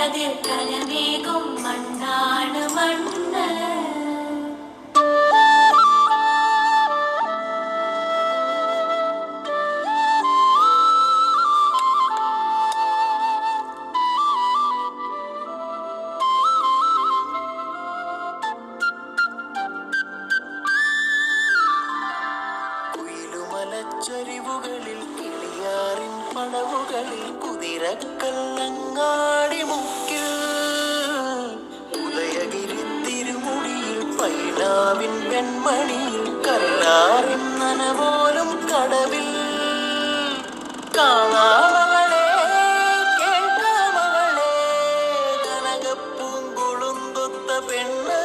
കതിർ കലമേകും മണ്ണാണ് മണ്ണ്. ചരിവുകളിൽ കിളിയാറിൻ പടവുകളിൽ കുതിരക്കല്ലങ്ങാടി മുക്കിൽ ഉദയഗിരി തിരുമുടിയിൽ പൈനാവിൻ പെൺമണിയിൽ കല്ലാറിൻ നനപോലും കടവിൽ കാണാമവളെ കേൾക്കാമവളെ കനകപ്പൂങ്കുളുന്തൊത്ത പെണ്ണ്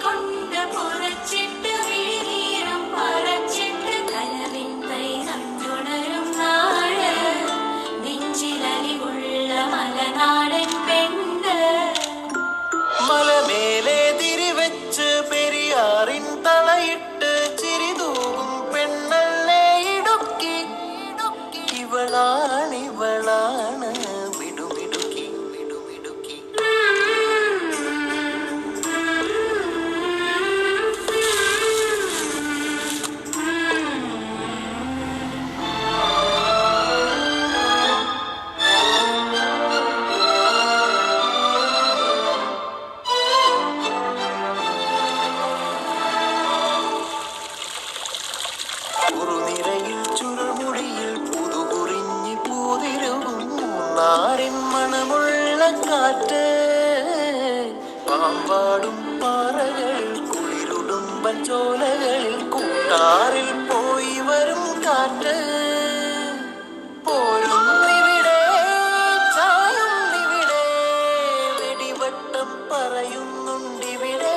കൊണ്ട് പുറച്ചിട്ട് വിഴിനീരം പറച്ചിട്ട് കലവിൻ കൈ കണ്ടുണരും നാട് നെഞ്ചിലലിവുള്ള മലനാടൻ പെണ്ണ്. മലമേലെ തിരിവെച്ച് പെരിയാറിൻ തളയിട്ട് ചിരിതൂകും പെണ്ണല്ലേ ഇടുക്കി. ഇവളാണിവളാണ് മിടുമിടുക്കി മിടുമിടുക്കി. കുറുനിരയിൽ ചുരുൾമുടിയിൽ പുതുകുറിഞ്ഞി പൂതിരുവും മൂന്നാറിൻ മണമുള്ള കാറ്റ് പാമ്പാടും പാറകളിൽ കുളിരുടുമ്പൻ ചോലകളിൽ കൂട്ടാറിൽ പോയി വരും കാറ്റ് പോരുന്നിവിടെ ചായുന്നിവിടെ വെടിവട്ടം പറയുന്നുണ്ടിവിടെ.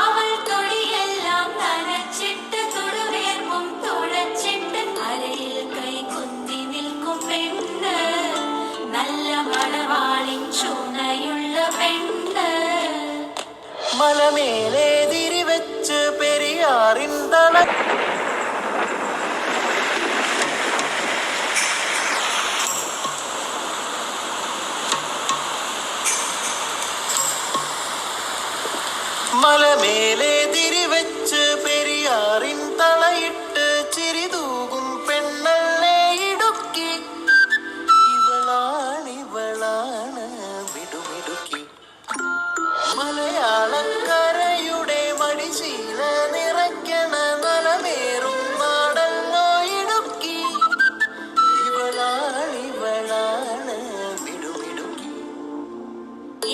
അവൾ തൊടിയെല്ലാം നനച്ചിട്ട് തൊടുവേർപ്പും തുഴച്ചിട്ട് അരയിൽ കൈ കുന്തി നിൽക്കും പെണ്ണ് നല്ല മണവാളിൻ ചുണയുള്ള പെണ്ണ്. മലമേലെ തിരിവെച്ച് പെരിയാറിൻ തള മലമേലെ തിരിവെച്ച് പെരിയാറിൻ തളയിട്ട് ചിരിതൂകും പെണ്ണല്ലേ ഇടുക്കി. ഇവളാണിവളാണ് മിടുമിടുക്കി. മലയാളക്കരയുടെ മടിശീല നിറയ്ക്കണ നലമേറും നാടല്ലോ ഇടുക്കി. ഇവളാണിവളാണ് മിടുമിടുക്കി.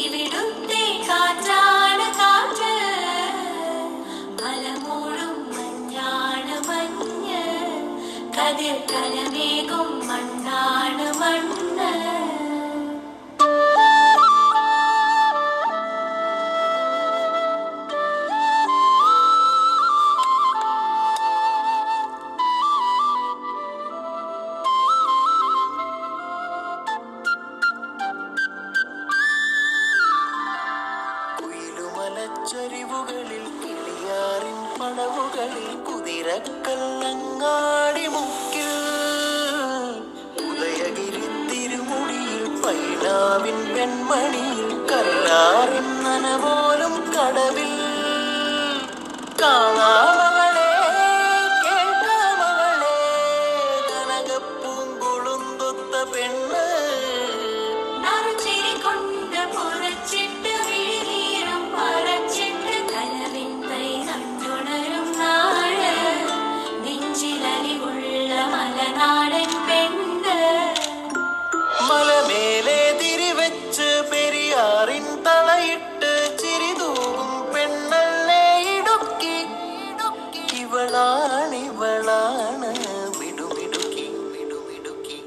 ഇവിടുത്തെ കാറ്റാണ് കാറ്റ് മലമൂടും മഞ്ഞാണ് മഞ്ഞ് കതിർ കലമേകും മണ്ണാണ് മണ്ണ്. ചരിവുകളിൽ കിളിയാറിൻ പടവുകളിൽ കുതിരക്കല്ലങ്ങാടി മുക്കിൽ ഉദയഗിരി തിരുമുടിയിൽ പൈനാവിൻ പെൺമണിയിൽ കല്ലാറിൻ നനപോലും കടവിൽ കാണാമവളെ കേൾക്കാമവളെ കനകപ്പൂങ്കുളുന്തൊത്ത പെണ്ണ് കൊണ്ട് പുറച്ചിട്ട് വിഴിനീരം പറച്ചിട്ട് കലവിൻ കൈ കണ്ടുണരും നാട് നെഞ്ചിലലിവുള്ള മലനാടൻ പെണ്ണ്. മലമേലെ തിരിവെച്ച് പെരിയാറിൻ തളയിട്ട് ചിരിതൂകും പെണ്ണല്ലേ ഇടുക്കി. ഇവളാണിവളാണ് മിടുമിടുക്കി മിടുമിടുക്കി.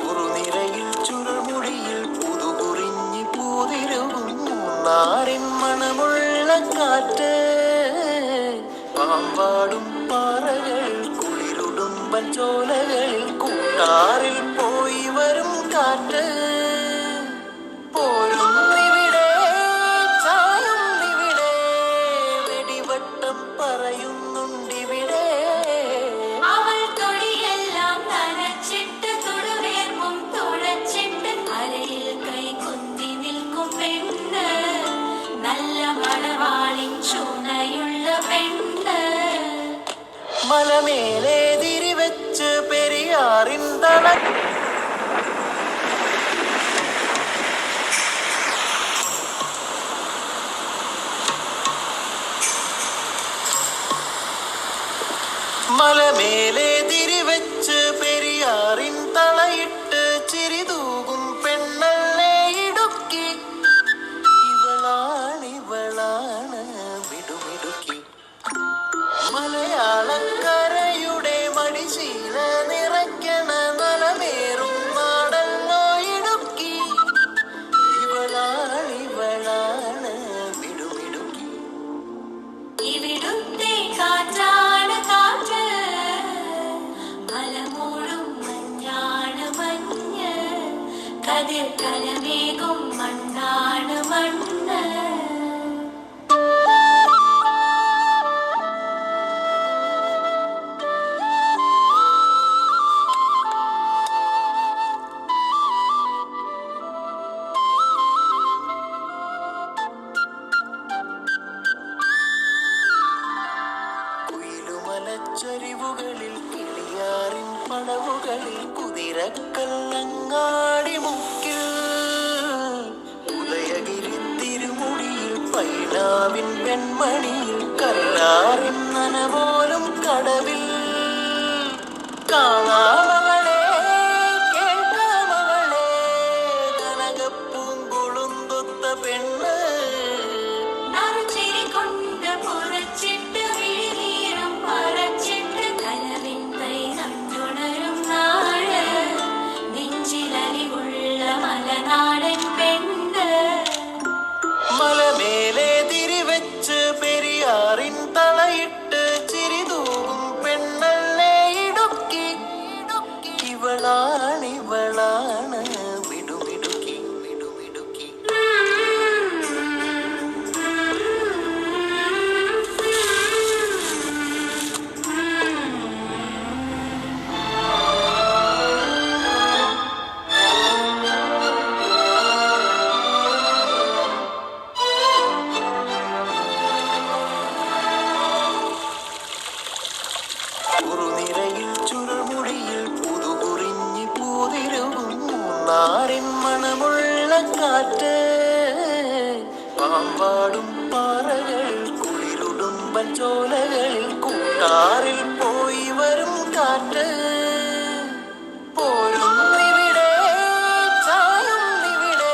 കുറുനിരയിൽ ചുരുൾമുടിയിൽ പുതുകുറിഞ്ഞി പൂതിരുവും മൂന്നാറിൻ മണമുള്ള കാറ്റ് പാമ്പാടും പാറകൾ കുളിരുടുമ്പൻ ചോലകളിൽ കൂട്ടാറിൽ പോയി വരും കാറ്റ് പോരുന്നിവിടെ ചായുന്നിവിടെ വെടിവട്ടം പറയുന്നുണ്ടിവിടെ അവൾ തൊടിയെല്ലാം നനച്ചിട്ട് തൊടുവേർപ്പും തുഴച്ചിട്ട് അരയിൽ കൈ കുന്തി നിൽക്കും പെണ്ണ് നല്ല മണവാളിൻ ചുണയുള്ള പെണ്ണ് മലമേലെ തിരിവെച്ച് പെരിയാറിൻ തള മലമേലെ തിരിവെച്ച് പെരിയാറിൻ തളയിട്ട് ചിരിതൂകും പെണ്ണല്ലേ ഇടുക്കി ഇവളാണ് മിടുമിടുക്കി മലയാളക്കരയുടെ മടിശീല നിറയ്ക്കണ നലമേറും നാടല്ലോ ഇടുക്കി ഇവളാണ് മിടുമിടുക്കി ഇവിടുത്തെ കാറ്റാണ് കാറ്റ് മലമൂടും മഞ്ഞാണ് മഞ്ഞ് കതിർ കലമേകും മണ്ണാണ് മണ്ണ് കുയിലുമലച്ചരിവുകളിൽ കിളിയാറിൻ പടവുകളിൽ കുതിരക്കല്ലങ്ങാടി മുക്കിൽ ഉദയഗിരി തിരുമുടിയിൽ പൈനാവിൻ വെൺമണിയിൽ കല്ലാറിൻ നനപോലും കടവിൽ കാണാമവളെ കേൾക്കാമവളെ കനകപ്പൂങ്കുളുന്തൊത്ത പെണ്ണ് നറുചിരി കൊണ്ട് പുറച്ചിട്ട് വിഴിനീരം മറച്ചിട്ട് കലവിൻ തൈ നട്ടുണരും നാട് നെഞ്ചിലലിവുള്ള മലനാടൻ പെണ്ണ് മലമേലെ തിരിവെച്ച് പെരിയാറിൻ തളയിട്ട് ചിരിതൂകും പെണ്ണല്ലേ ഇടുക്കി ഇവളാണ് മിടുമിടുക്കി മിടുമിടുക്കി കുറുനിരയിൽ ചുരുൾമുടിയിൽ പുതുകുറിഞ്ഞി പൂതിരുകും മൂന്നാറിൻ മണമുള്ള കാറ്റ് പാമ്പാടും പാറകൾ കുളിരുടുമ്പൻ ചോലകളിൽ കൂട്ടാറിൽ പോയി വരും കാറ്റ് പോരുന്നിവിടെ ചായുന്നിവിടെ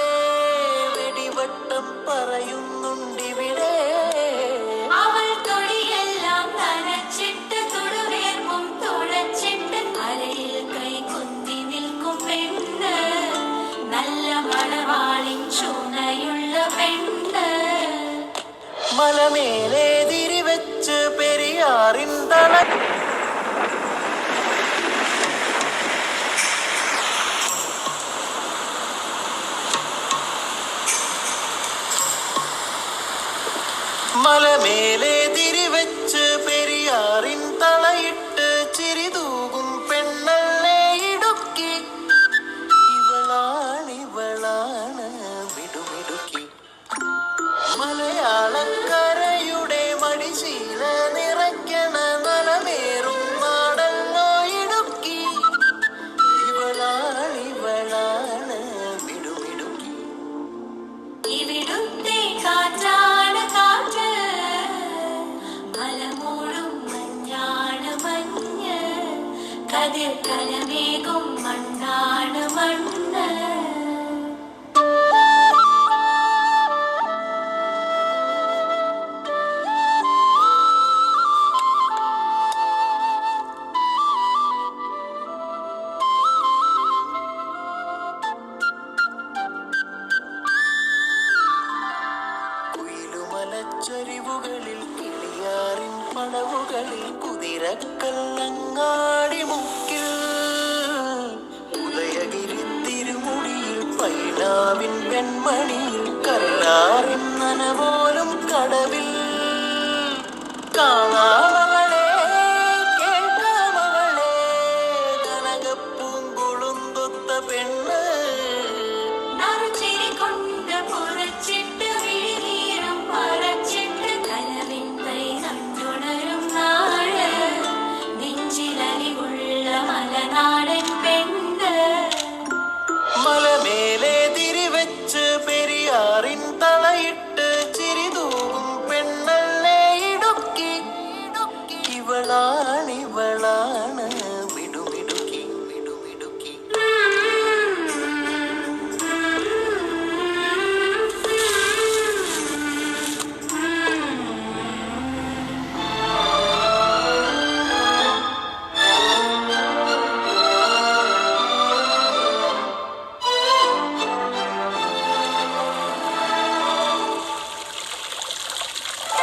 വെടിവട്ടം പറയുന്നുണ്ടിവിടെ അവൾ തൊടിയെല്ലാം നനച്ചിട്ട് തൊടുവേർപ്പും തുഴച്ചിട്ട് അരയിൽ കൈ കുന്തി നിൽക്കും പെണ്ണ് നല്ല മണവാളിൻ ചുണയുള്ള പെണ്ണ് മലമേലെ തിരിവെച്ച് പെരിയാറിൻ തള മലമേലെ തിരിവെച്ച് പെരിയാറിൻ തളയിട്ട് ചിരിതൂകും പെണ്ണല്ലേ ഇടുക്കി ഇവളാണ് മിടുമിടുക്കി മലയാളക്കരയുടെ മടിശീല നിറയ്ക്കണ നലമേറും നാടല്ലോ ഇടുക്കി ഇവളാണ് മിടുമിടുക്കി ഇവിടുത്തെ കാറ്റാണ് കാറ്റ് മലമൂടും മഞ്ഞാണ് മഞ്ഞ് കതിർ കലമേകും മണ്ണാണ് മണ്ണ് കുയിലുമലച്ചരിവുകളിൽ കിളിയാറിൻ വളവുകളിൽ കുതിരക്കല്ലങ്ങാടി മുക്കിൽ ഉദയഗിരി തിരുമുടിയിൽ പൈനാവിൻ വെൺമണിയിൽ കല്ലാറിൻ നനപോലും കടവിൽ കാണാമവളെ കേൾക്കാമവളെ കനകപ്പൂങ്കുളുന്തൊത്ത പെണ്ണ് നറുചിരി കൊണ്ട് പുറച്ചിട്ട് വിഴിനീരം മറച്ചിട്ട് കനവിൻപൈ കണ്ടുണരും നാള് നെഞ്ചിലലിവുള്ള മലനാടൻ പെണ്ണ് മലമേലെ തിരിവെച്ച് പെരിയാറിൻ തളയിട്ട് ചിരിതൂകും പെണ്ണല്ലേ ഇടുക്കി ഇവളാണിവളാണ് മിടുമിടുക്കി മിടുമിടുക്കി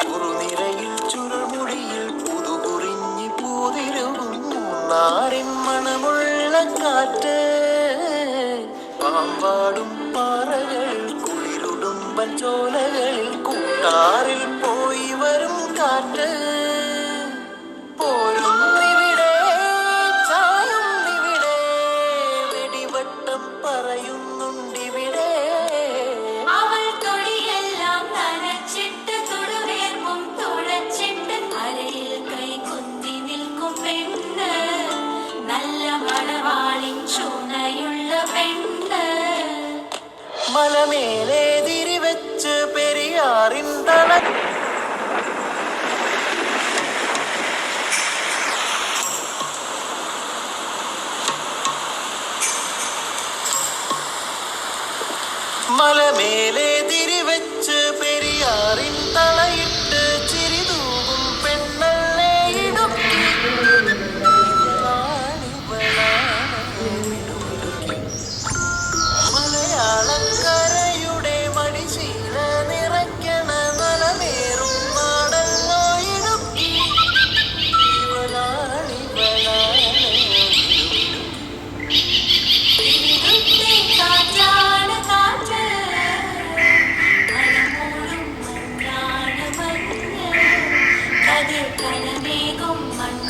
കുറുനിരയിൽ ചുരുൾമുടിയിൽ പുതുകുറിഞ്ഞി പൂതിരുകും നാറിൻ മണമുള്ള കാറ്റ് പാമ്പാടും പാറകളിൽ കുളിരുടുമ്പൻ ചോലകളിൽ കൂട്ടാറിൽ പോയി വരും കാറ്റ് പോരുന്നിവിടെ ചായുന്നിവിടെ വെടിവട്ടം പറയുന്നുണ്ടിവിടെ അവൾ തൊടിയെല്ലാം നനച്ചിട്ട് തൊടുവേർപ്പും തുഴച്ചിട്ട് അരയിൽ കൈ കുത്തി നിൽക്കും പെണ്ണ് നല്ല മണവാളിൻ ചുണയുള്ള പെണ്ണ് മലമേലെ തിരിവെച്ച് പെരിയാറിൻ തല മലമേലെ തിരിവെച്ച് പെരിയാറിൻ തളയിട്ട് ചിരിതൂകും പെണ്ണല്ലേ ഇടുക്കി മലയാളക്കരയുടെ മടിശീല നിറയ്ക്കണ നലമേറും നാടല്ലോ ഇടുക്കി ഇരുട്ടി കാറ്റാണ് കാറ്റ് മലമൂടും മഞ്ഞാണ് മഞ്ഞ് കതിർ കലമേകും മണ്ണ്